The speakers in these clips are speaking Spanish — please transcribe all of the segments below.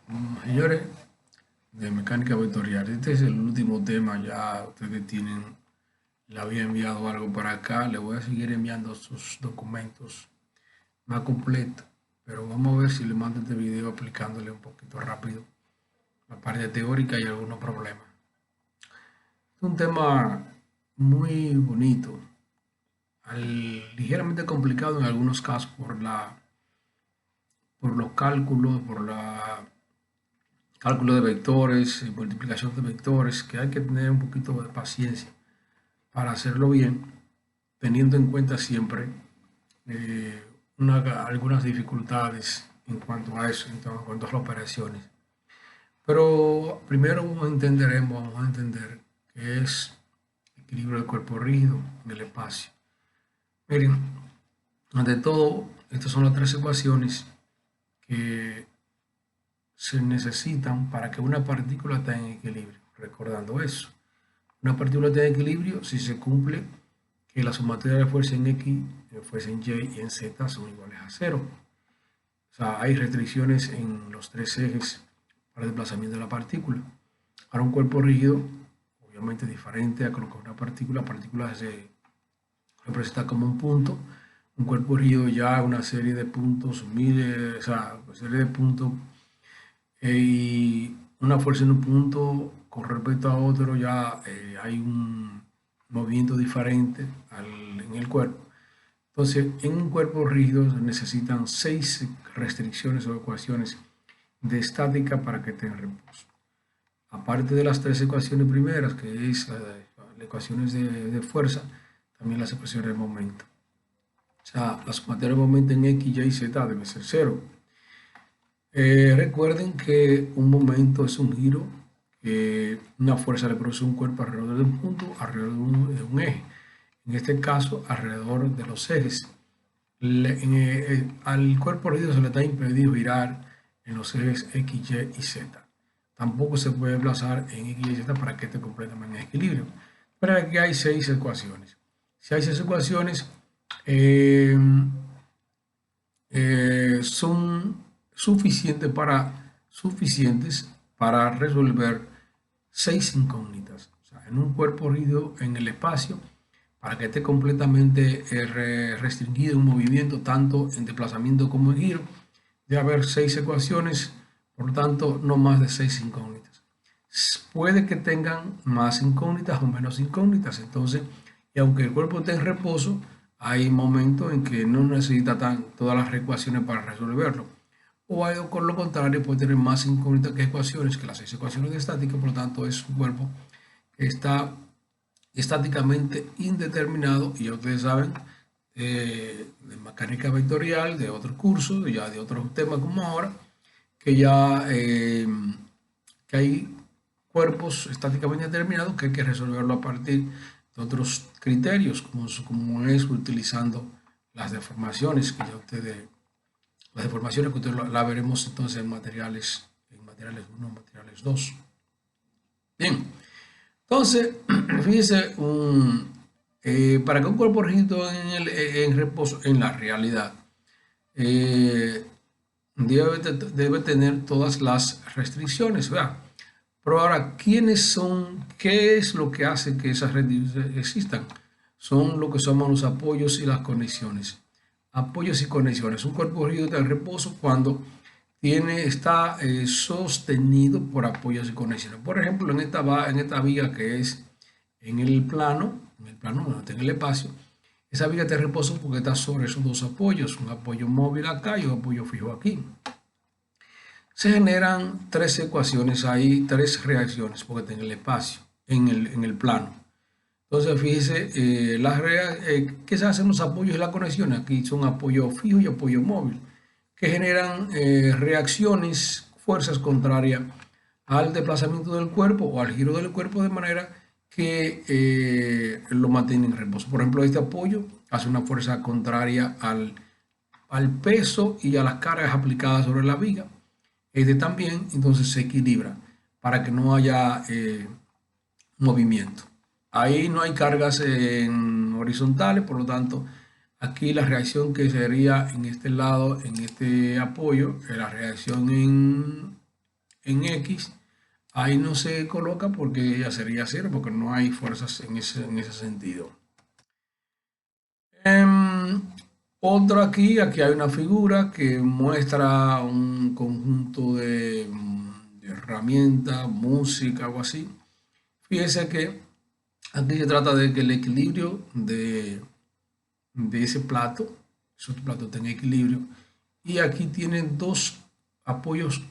Señores, de mecánica vectorial, este es el último tema. Ya ustedes tienen, le había enviado algo para acá, le voy a seguir enviando sus documentos más completos, pero vamos a ver si le mando este video aplicándole un poquito rápido la parte teórica y algunos problemas. Es un tema muy bonito, ligeramente complicado en algunos casos por los cálculos, por la cálculo de vectores y multiplicación de vectores, que hay que tener un poquito de paciencia para hacerlo bien, teniendo en cuenta siempre eh, algunas dificultades en cuanto a eso, en cuanto a las operaciones. Pero primero vamos a entender qué es el equilibrio del cuerpo rígido en el espacio. Miren, ante todo, estas son las tres ecuaciones que se necesitan para que una partícula esté en equilibrio. Recordando eso, una partícula está en equilibrio si se cumple que la sumatoria de fuerza en X, fuerza en Y y en Z son iguales a cero. O sea, hay restricciones en los tres ejes para el desplazamiento de la partícula. Para un cuerpo rígido, obviamente diferente a colocar una partícula, la partícula se representa como un punto. Un cuerpo rígido ya una serie de puntos, miles, o sea, una serie de puntos y una fuerza en un punto con respecto a otro, ya hay un movimiento diferente en el cuerpo. Entonces, en un cuerpo rígido se necesitan 6 restricciones o ecuaciones de estática para que esté en reposo. Aparte de las tres ecuaciones primeras, que es las ecuaciones de fuerza, también las ecuaciones de momento. O sea, la sumatoria de momento en X, Y y Z debe ser cero. Recuerden que un momento es un giro, que una fuerza le produce un cuerpo alrededor de un punto, alrededor de un eje. En este caso, alrededor de los ejes. Al cuerpo rígido se le está impedido girar en los ejes X, Y y Z. Tampoco se puede desplazar en X, Y y Z para que esté completamente en equilibrio. Pero aquí hay 6 ecuaciones. Si hay 6 ecuaciones, son suficientes para resolver 6 incógnitas. O sea, en un cuerpo rígido en el espacio, para que esté completamente restringido en movimiento, tanto en desplazamiento como en giro, debe haber 6 ecuaciones, por lo tanto, no más de 6 incógnitas. Puede que tengan más incógnitas o menos incógnitas, entonces, y aunque el cuerpo esté en reposo, hay momentos en que no necesita todas las ecuaciones para resolverlo. O algo con lo contrario, puede tener más incógnitas que ecuaciones, que las 6 ecuaciones de estática, por lo tanto es un cuerpo que está estáticamente indeterminado. Y ya ustedes saben de mecánica vectorial, de otro curso, ya de otros temas como ahora, que ya que hay cuerpos estáticamente determinados que hay que resolverlo a partir de otros criterios, como es utilizando las deformaciones que ya ustedes, las deformaciones que ustedes la veremos entonces en materiales 1, materiales 2. Bien, entonces, fíjense, para que un cuerpo rígido en reposo, en la realidad, eh, debe tener todas las restricciones, ¿verdad? Pero ahora, ¿quiénes son? ¿Qué es lo que hace que esas restricciones existan? Son lo que somos los apoyos y las conexiones. Apoyos y conexiones. Un cuerpo rígido está en reposo cuando está sostenido por apoyos y conexiones. Por ejemplo, en esta viga que es en el plano no está en el espacio, esa viga está en reposo porque está sobre esos dos apoyos, un apoyo móvil acá y un apoyo fijo aquí. Se generan tres ecuaciones ahí, tres reacciones, porque está en el espacio, en el plano. Entonces, fíjese, ¿qué se hacen los apoyos y las conexiones? Aquí son apoyo fijo y apoyo móvil, que generan reacciones, fuerzas contrarias al desplazamiento del cuerpo o al giro del cuerpo, de manera que lo mantiene en reposo. Por ejemplo, este apoyo hace una fuerza contraria al peso y a las cargas aplicadas sobre la viga. Este también, entonces se equilibra para que no haya movimiento. Ahí no hay cargas horizontales, por lo tanto, aquí la reacción que sería en este lado, en este apoyo, la reacción en X, ahí no se coloca porque ya sería 0, porque no hay fuerzas en ese sentido. Otro aquí hay una figura que muestra un conjunto de herramientas, música, algo así. Fíjese que aquí se trata de que el equilibrio de ese plato está en equilibrio. Y aquí tienen dos apoyos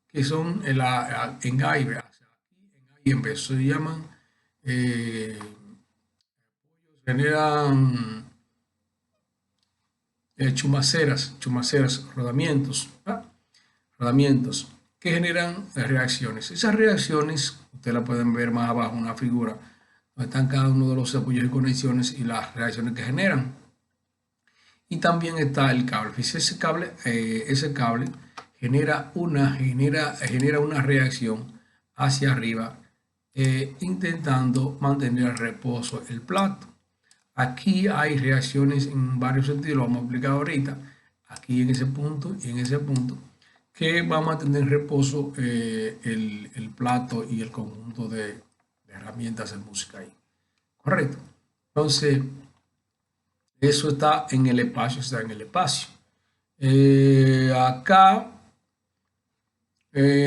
que son en A y B. O sea, aquí en A y en B. Se llaman, generan chumaceras, rodamientos que generan reacciones. Esas reacciones, ustedes la pueden ver más abajo en una figura, donde están cada uno de los apoyos y conexiones y las reacciones que generan. Y también está el cable. Fíjense, ese cable genera una reacción hacia arriba, intentando mantener el reposo el plato. Aquí hay reacciones en varios sentidos, lo vamos a explicar ahorita, aquí en ese punto y en ese punto, que va a mantener en reposo el plato y el conjunto de herramientas de música ahí. Correcto. Entonces, eso está en el espacio,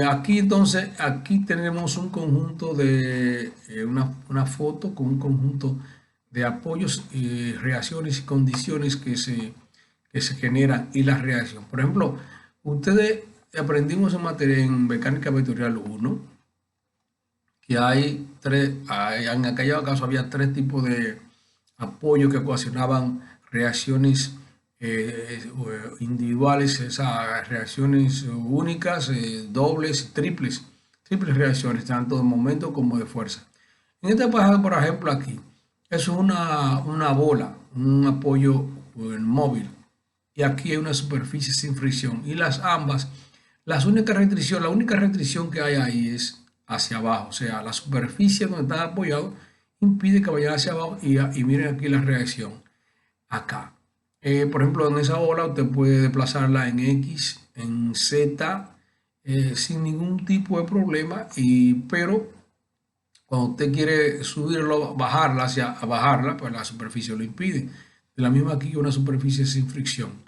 aquí entonces, aquí tenemos un conjunto de, una foto con un conjunto de apoyos, reacciones y condiciones que se generan y la reacción. Por ejemplo, ustedes aprendimos en mecánica vectorial 1 que hay en aquel caso había tres tipos de apoyo que ocasionaban reacciones individuales, esas reacciones únicas, dobles, triples reacciones, tanto de momento como de fuerza. En este caso, por ejemplo, aquí, eso es una bola, un apoyo móvil, y aquí hay una superficie sin fricción, y la única restricción que hay ahí es hacia abajo, o sea, la superficie donde está apoyado impide que vayan hacia abajo y miren aquí la reacción acá. Por ejemplo, en esa bola usted puede desplazarla en X, en Z, sin ningún tipo de problema, pero cuando usted quiere subirlo, bajarla, pues la superficie lo impide. De la misma aquí, una superficie sin fricción.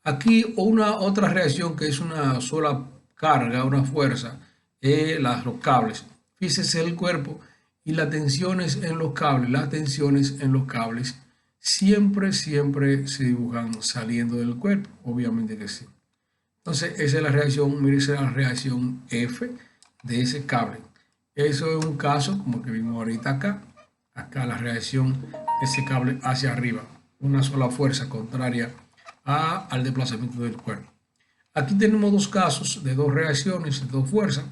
Aquí otra reacción que es una sola carga, una fuerza, los cables. Fíjese el cuerpo y las tensiones en los cables, siempre se dibujan saliendo del cuerpo, obviamente que sí. Entonces, esa es la reacción, mire, esa es la reacción F de ese cable. Eso es un caso, como que vimos ahorita acá la reacción de ese cable hacia arriba, una sola fuerza contraria al desplazamiento del cuerpo. Aquí tenemos dos casos de dos reacciones, de dos fuerzas.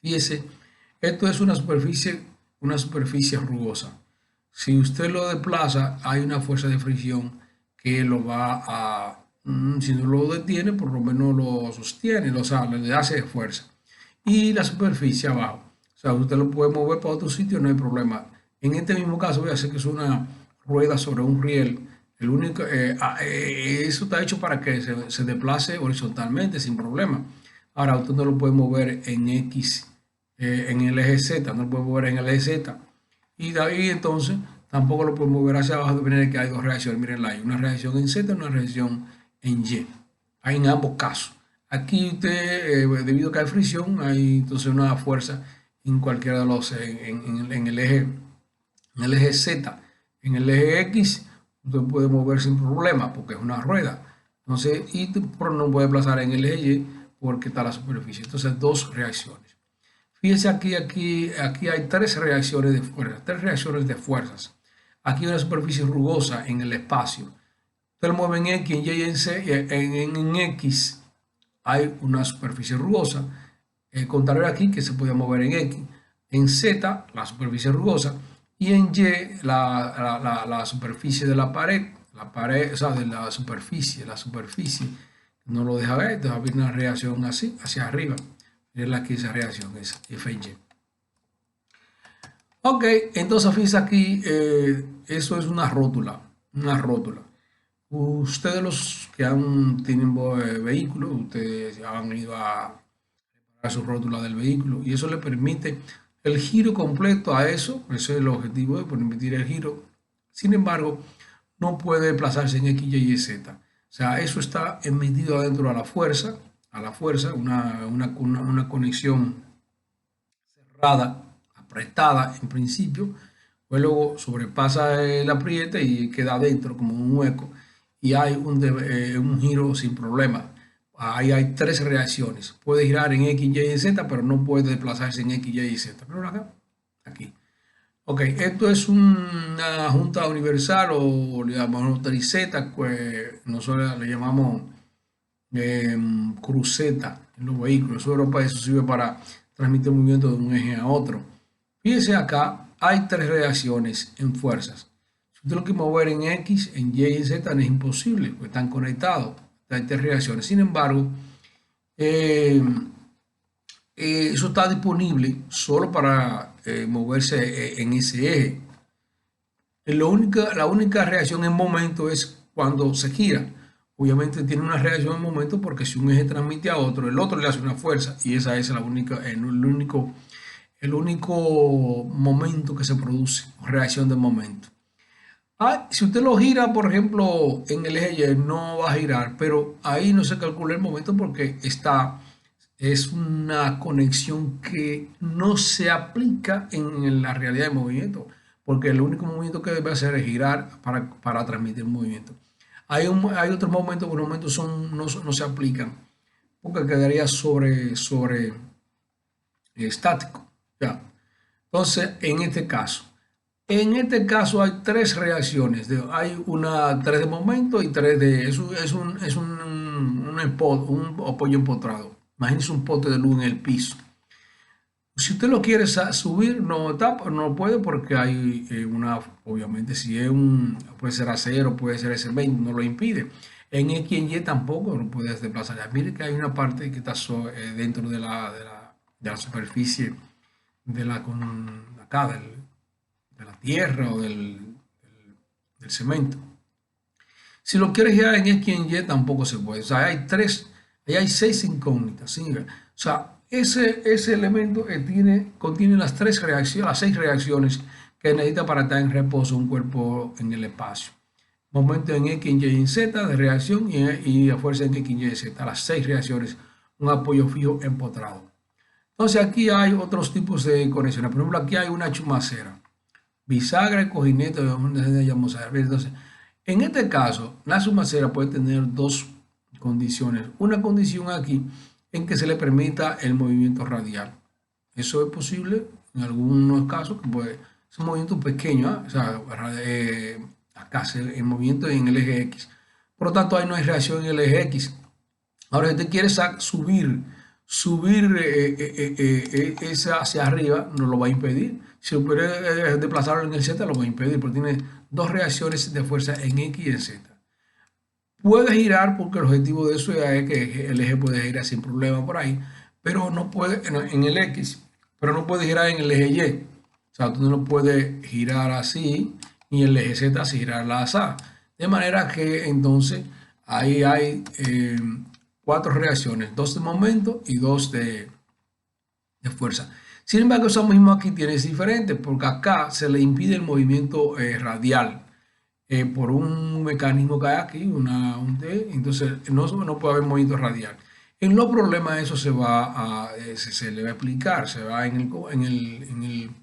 Fíjese, esto es una superficie rugosa. Si usted lo desplaza, hay una fuerza de fricción que lo va si no lo detiene, por lo menos lo sostiene, o sea, le hace fuerza. Y la superficie abajo. O sea, usted lo puede mover para otro sitio, no hay problema. En este mismo caso, voy a hacer que es una rueda sobre un riel. Eso está hecho para que se desplace horizontalmente sin problema. Ahora, usted no lo puede mover en X, en el eje Z, no lo puede mover en el eje Z. Y de ahí entonces tampoco lo puede mover hacia abajo de manera que hay dos reacciones. Miren, hay una reacción en Z y una reacción en Y. Hay en ambos casos. Aquí usted, debido a que hay fricción, hay entonces una fuerza en cualquiera de los, en el eje Z. En el eje X, usted puede mover sin problema porque es una rueda. Entonces, no puede desplazar en el eje Y porque está la superficie. Entonces, dos reacciones. Fíjense aquí hay tres reacciones de fuerzas. Aquí hay una superficie rugosa en el espacio. Usted lo mueve en X, en Y y en C. En X hay una superficie rugosa. Contrario aquí que se puede mover en X. En Z, la superficie rugosa. Y en Y, la superficie de la pared, o sea, de la superficie no lo deja ver, entonces haber una reacción así, hacia arriba. Miren aquí esa reacción, es F y Y. Ok, entonces fíjense aquí, eso es una rótula, Ustedes los que tienen vehículos, ustedes han ido a a su rótula del vehículo, y eso le permite el giro completo a eso. Ese es el objetivo, de permitir el giro. Sin embargo, no puede desplazarse en X, Y, Z. O sea, eso está metido adentro a la fuerza, una conexión cerrada, apretada en principio, pues luego sobrepasa el apriete y queda adentro como un hueco, y hay un giro sin problema. Ahí hay tres reacciones. Puede girar en X, Y y Z, pero no puede desplazarse en X, Y y Z. Pero acá, aquí. Ok, esto es una junta universal, o le llamamos triseta, pues nosotros le llamamos cruceta en los vehículos. Eso sirve para transmitir movimiento de un eje a otro. Fíjense acá, hay tres reacciones en fuerzas. Si usted lo quiere mover en X, en Y y en Z, no es imposible, pues están conectados. Hay tres reacciones. Sin embargo, eh, eso está disponible solo para moverse en ese eje. La única reacción en momento es cuando se gira. Obviamente tiene una reacción en momento porque si un eje transmite a otro, el otro le hace una fuerza, y esa es el único momento que se produce, reacción de momento. Si usted lo gira, por ejemplo, en el eje Y, no va a girar, pero ahí no se calcula el momento porque es una conexión que no se aplica en la realidad de movimiento, porque el único movimiento que debe hacer es girar para transmitir movimiento. Hay otros momentos que los momentos no se aplican, porque quedaría sobre estático. ¿Ya? Entonces, en este caso hay tres reacciones. Hay tres de momento y tres de... un apoyo empotrado. Imagínense un pote de luz en el piso. Si usted lo quiere subir, no puede, porque hay obviamente, si es puede ser acero, puede ser cemento, no lo impide. En X y Y tampoco lo puedes desplazar. Mire que hay una parte que está dentro de la superficie acá, de la tierra o del cemento. Si lo quieres girar en X y en Y, tampoco se puede. O sea, ahí hay seis incógnitas. ¿Sí? O sea, ese elemento contiene las seis reacciones que necesita para estar en reposo un cuerpo en el espacio. Momento en X, Y y en Z de reacción, y la fuerza en X, Y y Z. Las seis reacciones, un apoyo fijo empotrado. Entonces aquí hay otros tipos de conexiones. Por ejemplo, aquí hay una chumacera, bisagra y cojinete. Entonces, en este caso, la chumacera puede tener dos condiciones. Una condición aquí en que se le permita el movimiento radial. Eso es posible en algunos casos, que es un movimiento pequeño, ¿eh? O sea, acá el movimiento en el eje X. Por lo tanto, ahí no hay reacción en el eje X. Ahora, si usted quiere subir esa hacia arriba, no lo va a impedir. Si puede desplazarlo en el Z, lo va a impedir, porque tiene dos reacciones de fuerza en X y en Z. Puede girar, porque el objetivo de eso es que el eje puede girar sin problema por ahí, pero no puede en el X, pero no puede girar en el eje Y. O sea, tú no puede girar así, ni el eje Z así girarla así. De manera que entonces ahí hay cuatro reacciones, dos de momento y dos de fuerza. Sin embargo, eso mismo aquí tiene diferente, porque acá se le impide el movimiento radial por un mecanismo que hay aquí, entonces no puede haber movimiento radial. En los problemas eso se le va a explicar, se va en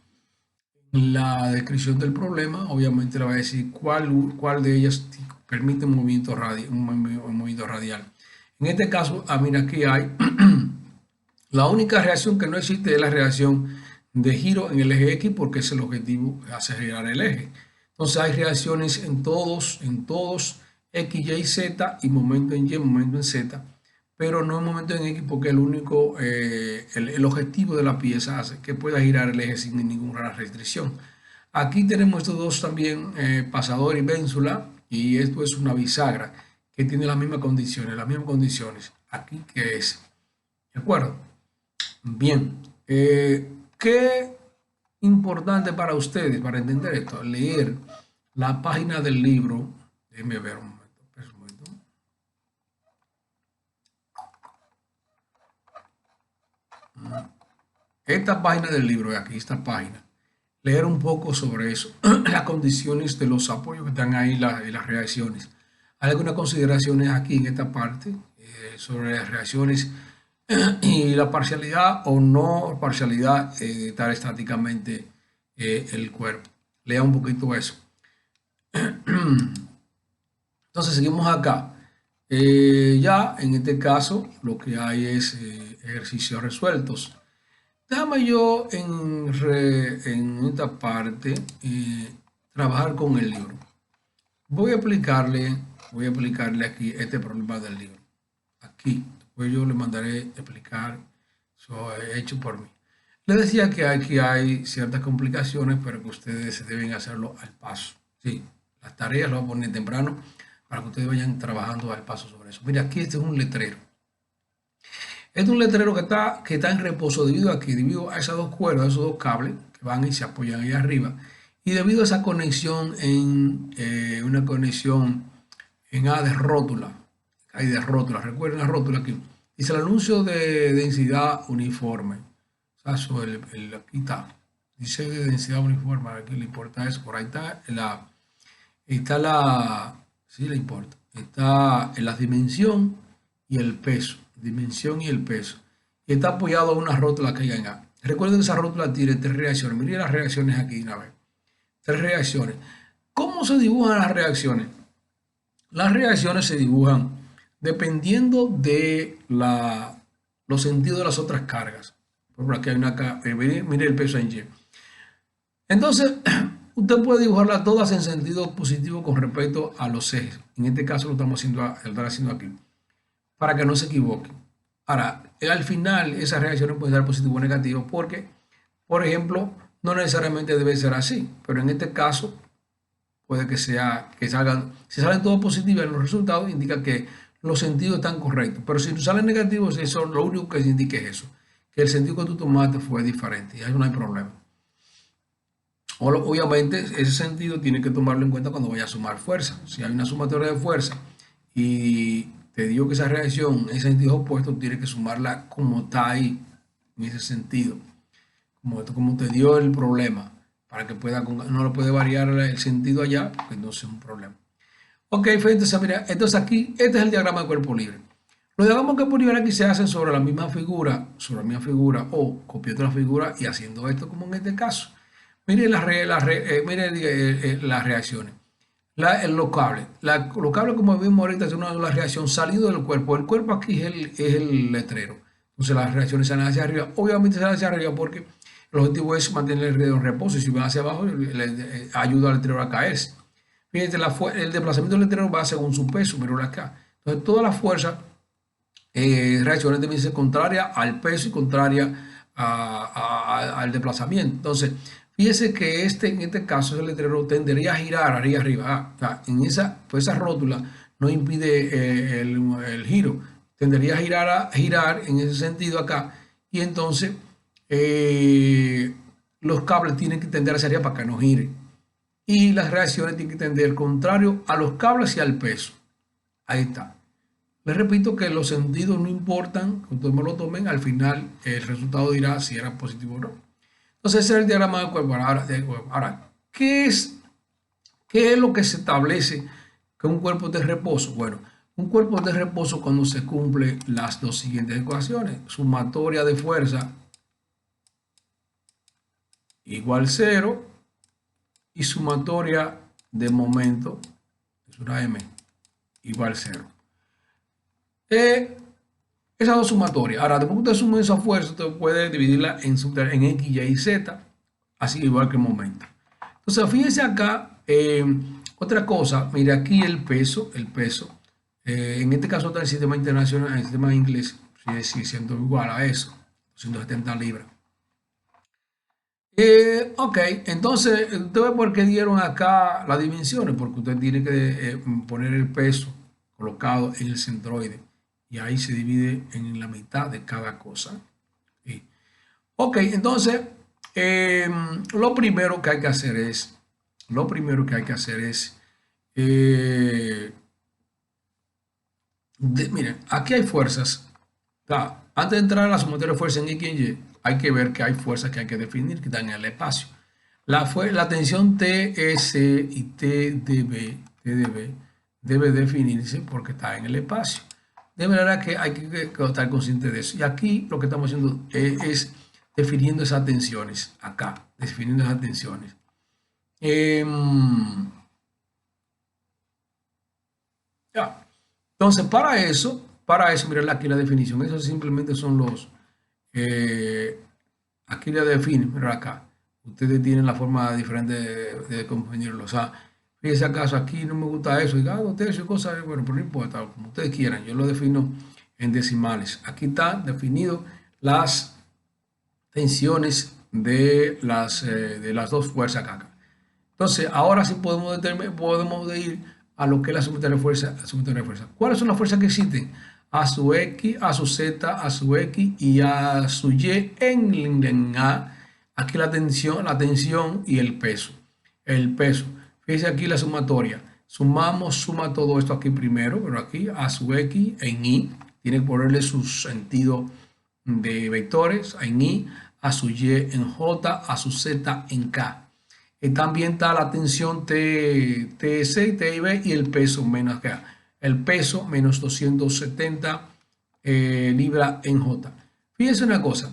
la descripción del problema, obviamente le va a decir cuál de ellas permite un movimiento radial. En este caso, mira, aquí hay la única reacción que no existe es la reacción de giro en el eje X, porque es el objetivo, hacer girar el eje. Entonces hay reacciones en todos X, Y, Z, y momento en Y, momento en Z, pero no en momento en X, porque el objetivo de la pieza hace que pueda girar el eje sin ninguna restricción. Aquí tenemos estos dos también, pasador y pénsula, y esto es una bisagra que tiene las mismas condiciones aquí que es. ¿De acuerdo? Bien, qué importante para ustedes, para entender esto, leer la página del libro. Déjenme ver un esta página del libro, de aquí, esta página, leer un poco sobre eso, las condiciones de los apoyos que están ahí y las reacciones. Hay algunas consideraciones aquí en esta parte sobre las reacciones y la parcialidad o no parcialidad de estar estáticamente el cuerpo. Lea un poquito eso. Entonces seguimos acá. Ya en este caso lo que hay es ejercicios resueltos. Déjame yo en esta parte trabajar con el libro. Voy a aplicarle aquí este problema del libro. Aquí, después yo le mandaré explicar eso hecho por mí. Le decía que aquí hay ciertas complicaciones, pero que ustedes deben hacerlo al paso. Sí, las tareas las voy a poner temprano para que ustedes vayan trabajando al paso sobre eso. Mira, aquí este es un letrero. Este es un letrero que está en reposo debido a esas dos cuerdas, esos dos cables que van y se apoyan ahí arriba. Y debido a esa conexión una conexión en A de rótula, hay de rótula, recuerden la rótula aquí. Dice el anuncio de densidad uniforme. O sea, aquí está. Dice de densidad uniforme, aquí le importa eso. Por ahí está sí le importa. Está en la dimensión y el peso. Dimensión y el peso. Y está apoyado a una rótula que hay en A. Recuerden que esa rótula tiene tres reacciones. Miren las reacciones aquí una vez. Tres reacciones. ¿Cómo se dibujan las reacciones? Las reacciones se dibujan dependiendo de los sentidos de las otras cargas. Por ejemplo, aquí hay una mire el peso en Y. Entonces, usted puede dibujarlas todas en sentido positivo con respecto a los ejes. En este caso lo estamos haciendo aquí, para que no se equivoque. Ahora, al final esas reacciones pueden ser positivo o negativo porque, por ejemplo, no necesariamente debe ser así, pero en este caso puede que salgan, si salen todos positivos en los resultados, indica que los sentidos están correctos. Pero si salen negativos, eso lo único que indica es eso, que el sentido que tú tomaste fue diferente y ahí no hay problema. Obviamente, ese sentido tiene que tomarlo en cuenta cuando vaya a sumar fuerza. Si hay una sumatoria de fuerza y te digo que esa reacción en sentido opuesto, tienes que sumarla como está ahí, en ese sentido, como te dio el problema, para que no lo puede variar el sentido allá, porque no es un problema. Ok, entonces mira, entonces aquí, este es el diagrama de cuerpo libre. Los diagramas de cuerpo libre aquí se hacen sobre la misma figura, o copiando la figura y haciendo esto como en este caso. Miren las reacciones. Los cables. Los cables, como vimos ahorita, es una de las reacciones salido del cuerpo. El cuerpo aquí es el letrero. Entonces las reacciones salen hacia arriba. Obviamente salen hacia arriba porque el objetivo es mantener el letrero en reposo. Y si van hacia abajo, ayuda al letrero a caerse. Fíjense, el desplazamiento del letrero va según su peso, pero acá. Entonces todas las fuerzas, reacciones deben ser contrarias al peso y contrarias al desplazamiento. Entonces, fíjese que en este caso el letrero tendería a girar arriba. O sea, pues esa rótula no impide el giro. Tendería a girar en ese sentido acá. Y entonces los cables tienen que tender hacia arriba para que no gire. Y las reacciones tienen que tender contrario a los cables y al peso. Ahí está. Les repito que los sentidos no importan, que ustedes me lo tomen, al final el resultado dirá si era positivo o no. Entonces ese es el diagrama del cuerpo. Ahora, ¿qué es lo que se establece que un cuerpo es de reposo? Bueno, un cuerpo es de reposo cuando se cumplen las dos siguientes ecuaciones. Sumatoria de fuerza igual 0 y sumatoria de momento, es una M, igual 0. Esas dos sumatorias. Ahora, después que usted sume esa fuerza, usted puede dividirla en X, Y y Z, así igual que el momento. Entonces, fíjense acá, otra cosa, mire aquí el peso, en este caso está el sistema internacional, el sistema inglés, sigue siendo igual a eso, 170 libras. Ok, entonces, usted ve por qué dieron acá las dimensiones, porque usted tiene que poner el peso colocado en el centroide y ahí se divide en la mitad de cada cosa. ¿Sí? Ok, entonces, lo primero que hay que hacer es, miren, aquí hay fuerzas. Claro, antes de entrar a la sumatoria de fuerza en X y Y, hay que ver que hay fuerzas que hay que definir que están en el espacio. La tensión TS y TDB debe definirse porque está en el espacio. De manera que hay que estar consciente de eso. Y aquí lo que estamos haciendo es definiendo esas tensiones. Acá, definiendo esas tensiones. Ya. Entonces, para eso, miren aquí la definición. Eso simplemente son los... aquí la definen, miren acá. Ustedes tienen la forma diferente de confundirlo. O sea, fíjense acaso aquí no me gusta eso. Diga, tercio, cosas, bueno, pero no importa, como ustedes quieran. Yo lo defino en decimales. Aquí están definidos las tensiones de las dos fuerzas acá. Entonces, ahora sí podemos ir a lo que es la sumatoria de fuerza. ¿Cuáles son las fuerzas que existen? A su X, a su Z, a su X y a su Y en A. Aquí la tensión y el peso. El peso. Fíjense aquí la sumatoria. Suma todo esto aquí primero, pero aquí a su X en Y. Tiene que ponerle su sentido de vectores en Y, a su Y en J, a su Z en K. También está la tensión TS y TIB y el peso menos acá. El peso menos 270 libras en J. Fíjense una cosa.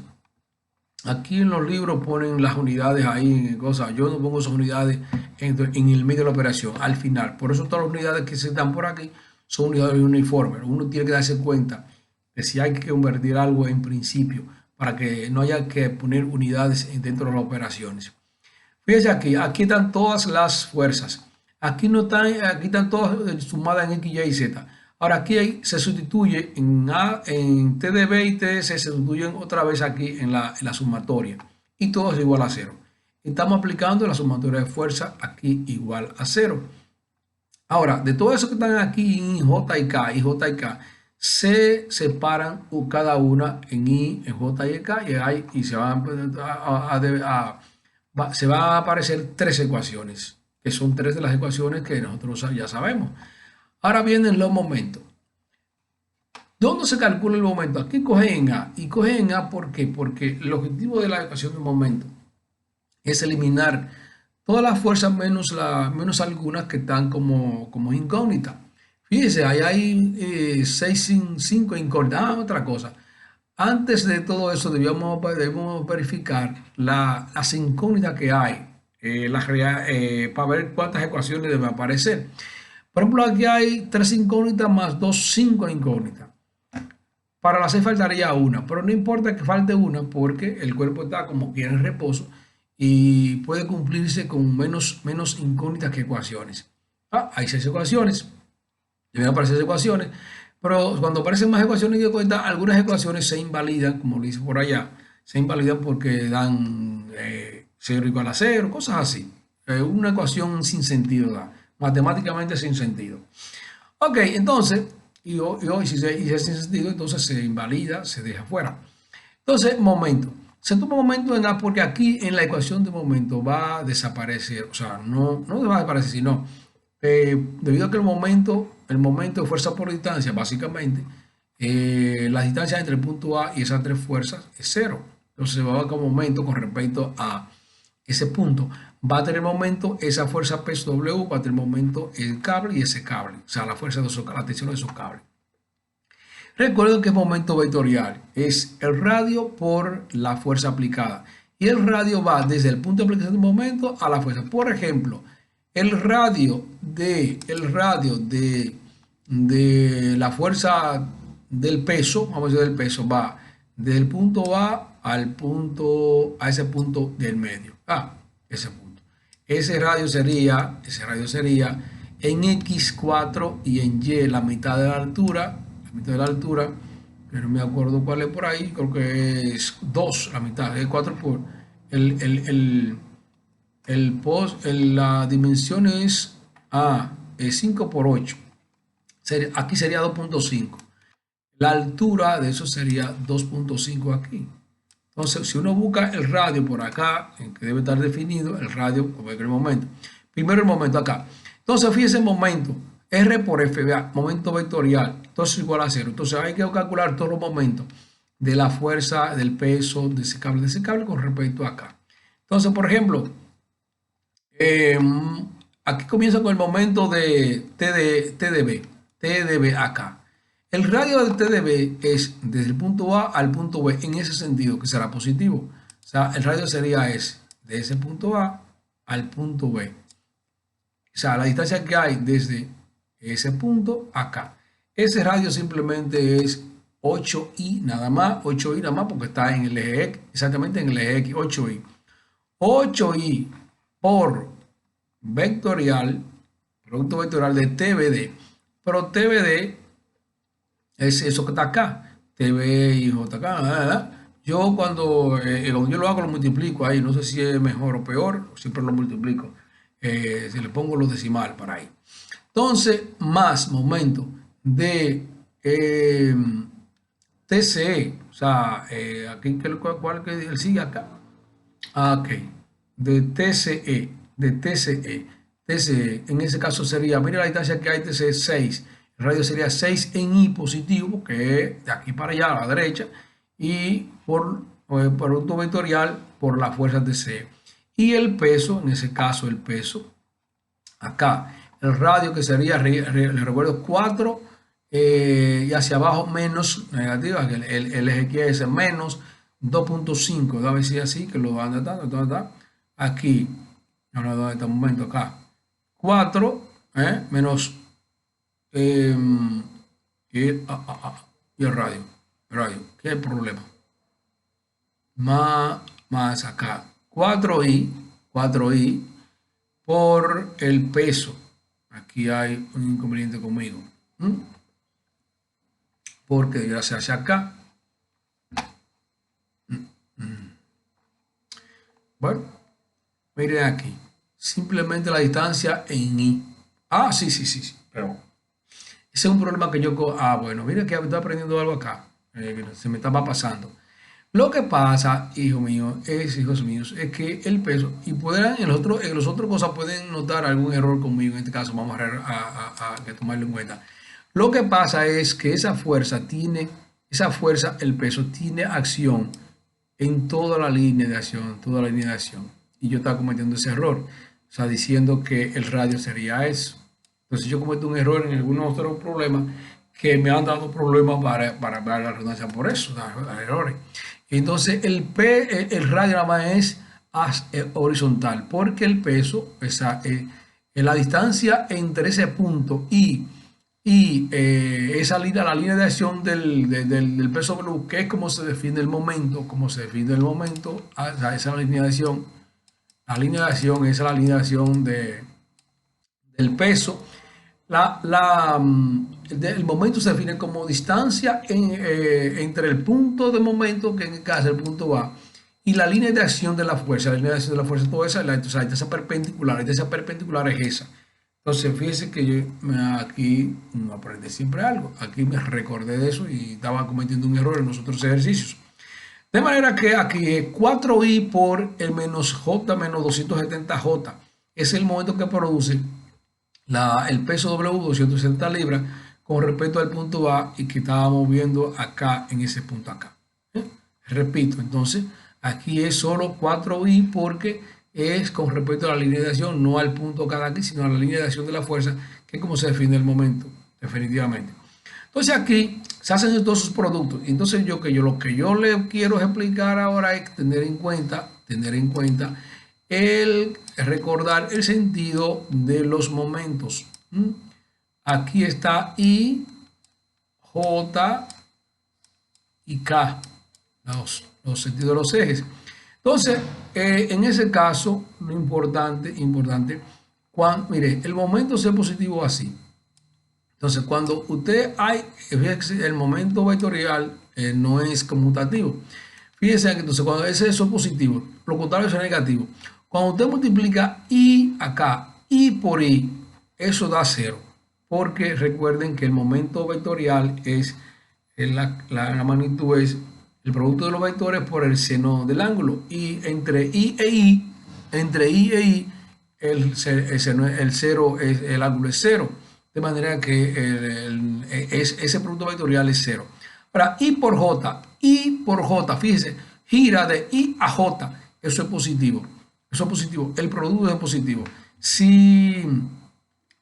Aquí en los libros ponen las unidades ahí en cosas. Yo no pongo esas unidades en el medio de la operación, al final. Por eso todas las unidades que se dan por aquí son unidades uniformes. Uno tiene que darse cuenta de si hay que convertir algo en principio para que no haya que poner unidades dentro de las operaciones. Fíjense aquí están todas las fuerzas. Aquí están todas sumadas en X, Y y Z. Ahora aquí se sustituye en TDB y TS, se sustituyen otra vez aquí en la sumatoria. Y todo es igual a 0. Estamos aplicando la sumatoria de fuerza aquí igual a 0. Ahora, de todo eso que están aquí en J y K, se separan cada una en I, en J y en K y se van a aparecer tres ecuaciones, que son tres de las ecuaciones que nosotros ya sabemos. Ahora vienen los momentos. ¿Dónde se calcula el momento? Aquí cogen en A. ¿Y cogen en A por qué? Porque el objetivo de la ecuación de momento es eliminar todas las fuerzas menos algunas que están como incógnitas. Fíjense, ahí hay 5 incógnitas. Otra cosa. Antes de todo eso debemos verificar las incógnitas que hay para ver cuántas ecuaciones deben aparecer. Por ejemplo, aquí hay 3 incógnitas más 5 incógnitas. Para la C faltaría una, pero no importa que falte una porque el cuerpo está como quiera en reposo y puede cumplirse con menos incógnitas que ecuaciones. Hay 6 ecuaciones, deben aparecer 6 ecuaciones. Pero cuando aparecen más ecuaciones que cuenta, algunas ecuaciones se invalidan, como lo dice por allá, se invalidan porque dan 0 igual a 0, cosas así. Una ecuación sin sentido, matemáticamente sin sentido. Ok, entonces, y hoy si es sin sentido, entonces se invalida, se deja fuera. Entonces, momento. Se toma momento en A porque aquí en la ecuación de momento va a desaparecer, o sea, no va a desaparecer, sino debido a que el momento de fuerza por distancia, básicamente, la distancia entre el punto A y esas tres fuerzas es 0. Entonces se va a dar como momento con respecto a ese punto. Va a tener momento esa fuerza peso W, va a tener momento el cable y ese cable. O sea, la fuerza de la tensión de esos cables. Recuerden que el momento vectorial es el radio por la fuerza aplicada. Y el radio va desde el punto de aplicación del momento a la fuerza. Por ejemplo, el radio de la fuerza del peso, vamos a decir del peso, va desde el punto A a ese punto del medio. Ese punto. Ese radio sería en X4 y en Y la mitad de la altura, que no me acuerdo cuál es por ahí, creo que es 2, la mitad, es 4 por la dimensión es 5 por 8. Aquí sería 2.5. La altura de eso sería 2.5 aquí. Entonces, si uno busca el radio por acá, que debe estar definido, el radio, como el momento. Primero el momento acá. Entonces, fíjense el momento. R por F, momento vectorial. Entonces, igual a 0. Entonces, hay que calcular todos los momentos. de la fuerza, del peso de ese cable con respecto a acá. Entonces, por ejemplo, aquí comienza con el momento de TDB acá. El radio del TDB es desde el punto A al punto B en ese sentido, que será positivo. O sea, el radio sería ese, de ese punto A al punto B. O sea, la distancia que hay desde ese punto acá. Ese radio simplemente es 8i nada más, 8i nada más porque está en el eje X, exactamente en el eje X, 8i. 8i por vectorial, producto vectorial de TBD. Pero TBD es eso que está acá. TB y J acá, ¿verdad? Yo cuando yo lo hago lo multiplico ahí, no sé si es mejor o peor, siempre lo multiplico. Si le pongo los decimal para ahí. Entonces, más momento de TCE, o sea, aquí, ¿cuál que él sigue acá? Ok, de TCE, en ese caso sería, mira la distancia que hay, TCE 6, el radio sería 6 en I positivo, que es de aquí para allá a la derecha, y por producto vectorial por la fuerza TCE. Y el peso, en ese caso el peso, acá, el radio que sería, le recuerdo, 4 y hacia abajo menos negativa, el eje que es menos 2.5, debe ser así, que lo van a dar, ¿dónde está? Aquí, no, no, ¿dónde está? Un momento, acá, 4, menos, y el radio, ¿qué es el problema? Más acá, 4i por el peso. Aquí hay un inconveniente conmigo. Porque debería ser hacia acá. Bueno, miren aquí. Simplemente la distancia en I. Ah, sí. Pero ese es un problema que yo... bueno, miren que estoy aprendiendo algo acá. Se me estaba pasando. Lo que pasa, hijos míos, es que el peso, y pueden en los otros cosas pueden notar algún error conmigo, en este caso vamos a tomarlo en cuenta. Lo que pasa es que esa fuerza, el peso, tiene acción en toda la línea de acción, Y yo estaba cometiendo ese error, o sea, diciendo que el radio sería eso. Entonces yo cometo un error en algunos otros problemas que me han dado problemas para la redundancia por eso, errores. Entonces el radio nada más es horizontal, porque el peso, la distancia entre ese punto y la línea de acción del peso blue, que es como se define el momento, esa línea de acción, esa es la línea de acción del peso. El momento se define como distancia entre el punto de momento, que en el caso es el punto A, y la línea de acción de la fuerza. La línea de acción de la fuerza, toda esa, la distancia perpendicular. La distancia perpendicular es esa. Entonces, fíjense que yo aquí no aprendí siempre algo. Aquí me recordé de eso y estaba cometiendo un error en los otros ejercicios. De manera que aquí 4i por el menos j menos 270j es el momento que produce el peso W, 260 libras, con respecto al punto A y que estábamos viendo acá en ese punto acá. Repito, entonces aquí es solo 4i porque es con respecto a la línea de acción, no al punto cada aquí, sino a la línea de acción de la fuerza, que es como se define el momento, definitivamente. Entonces aquí se hacen todos sus productos. Entonces lo que yo le quiero explicar ahora es tener en cuenta el recordar el sentido de los momentos. Aquí está I, J y K, los sentidos de los ejes. Entonces, en ese caso, lo importante, mire, el momento es positivo así. Entonces, cuando usted el momento vectorial no es conmutativo. Fíjense que entonces cuando eso es positivo, lo contrario es negativo. Cuando usted multiplica I acá, I por I, eso da 0. Porque recuerden que el momento vectorial es, la magnitud es el producto de los vectores por el seno del ángulo. Y entre I e I, el 0 es, el ángulo es 0. De manera que ese producto vectorial es 0. Ahora, I por J. I por J. Fíjese, gira de I a J. Eso es positivo. Eso es positivo. El producto es positivo. Si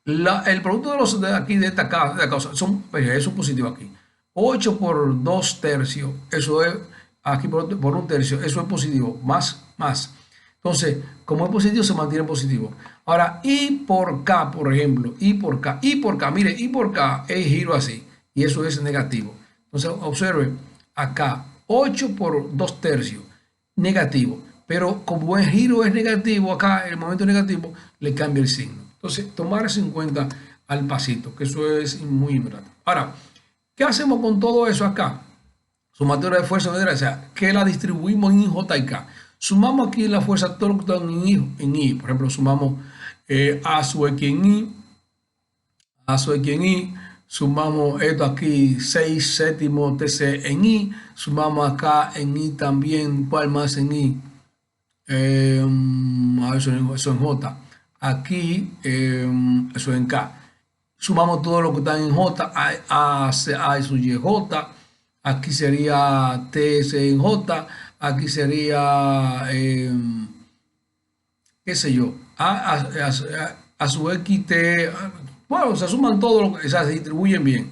el producto de los de aquí, de esta causa, eso es positivo aquí. 8 por 2 tercios, eso es aquí por un tercio, eso es positivo. Más. Entonces, como es positivo, se mantiene positivo. Ahora, I por K, por ejemplo, I por K, mire, I por K es giro así, y eso es negativo. Entonces, observe acá, 8 por 2 tercios, negativo. Pero como el giro es negativo, acá el momento negativo, le cambia el signo. Entonces, tomar eso en cuenta al pasito, que eso es muy importante. Ahora, ¿qué hacemos con todo eso acá? Sumatoria de fuerza, o sea, que la distribuimos en I, J y K. Sumamos aquí la fuerza todo lo que está en I. Por ejemplo, sumamos A sub X en I, A sub X en I, sumamos esto aquí 6 séptimo TC en I, sumamos acá en I también, ¿cuál más en I? Eso en J. Aquí, eso en K. Sumamos todo lo que está en J, A sub YJ. Aquí sería TS en J. Aquí sería, qué sé yo, a su XT. Bueno, se suman todo lo que, o sea, se distribuyen bien.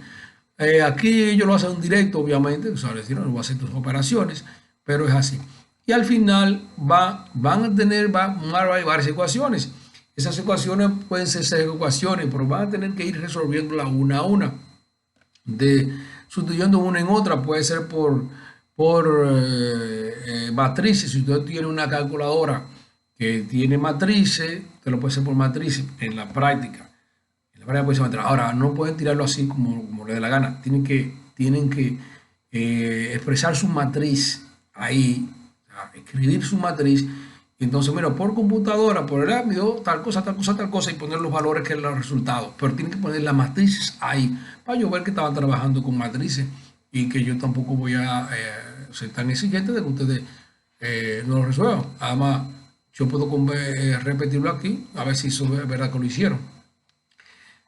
Aquí ellos lo hacen directo, obviamente, o sea, decir, no, no va a hacer tus operaciones, pero es así. Y al final van a tener varias ecuaciones. Esas ecuaciones pueden ser 6 ecuaciones, pero van a tener que ir resolviéndolas una a una. Sustituyendo una en otra, puede ser por matrices. Si usted tiene una calculadora que tiene matrices, te lo puede hacer por matrices en la práctica. En la práctica puede ser matriz. Ahora, no pueden tirarlo así como le dé la gana. Tienen que expresar su matriz ahí, escribir su matriz. Entonces, mira, por computadora, por el ámbito, tal cosa, y poner los valores que es los resultados. Pero tienen que poner las matrices ahí, para yo ver que estaban trabajando con matrices y que yo tampoco voy a ser tan exigente de que ustedes no lo resuelvan. Además, yo puedo repetirlo aquí, a ver si eso es verdad que lo hicieron.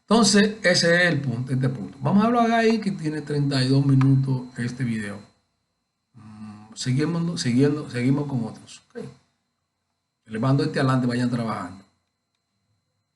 Entonces, ese es el punto, este punto. Vamos a hablar ahí que tiene 32 minutos este video. Seguimos con otros. Okay. Le mando este adelante, vayan trabajando.